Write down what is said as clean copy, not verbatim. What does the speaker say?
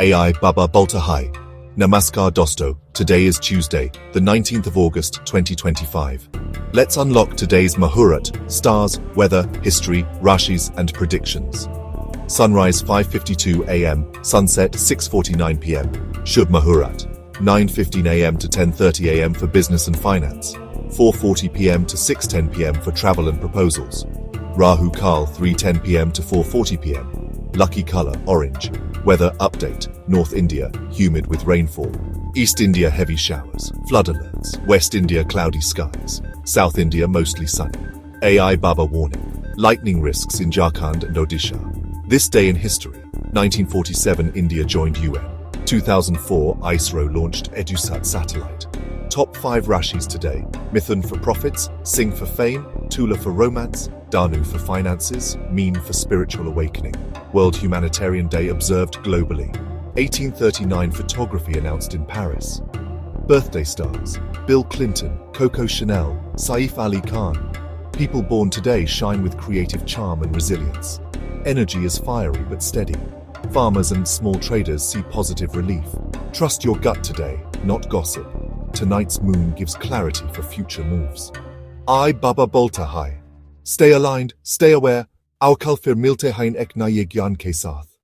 AI Baba Boltahai. Namaskar Dosto. Today is Tuesday, the 19th of August, 2025. Let's unlock today's Muhurat, stars, weather, history, Rashis, and predictions. Sunrise 5:52 a.m., sunset 6:49 p.m. Shubh Muhurat 9:15 a.m. to 10:30 a.m. for business and finance, 4:40 p.m. to 6:10 p.m. for travel and proposals. Rahu Kal 3:10 p.m. to 4:40 p.m. Lucky color orange. Weather update: North India humid with rainfall, East India heavy showers, flood alerts, West India cloudy skies, South India mostly sunny. AI Baba warning: lightning risks in Jharkhand and Odisha. This day in history: 1947 India joined UN. 2004 ISRO launched EduSat satellite. Top 5 Rashis today: Mithun for profits, Singh for fame, Tula for romance, Danu for finances, Meen for spiritual awakening. World Humanitarian Day observed globally. 1839 photography announced in Paris. Birthday stars: Bill Clinton, Coco Chanel, Saif Ali Khan. People born today shine with creative charm and resilience. Energy is fiery but steady. Farmers and small traders see positive relief. Trust your gut today, not gossip. Tonight's moon gives clarity for future moves. I Baba Bolta Hai. Stay aligned, stay aware. Aur kal fir milte hain ek naye gyan ke saath.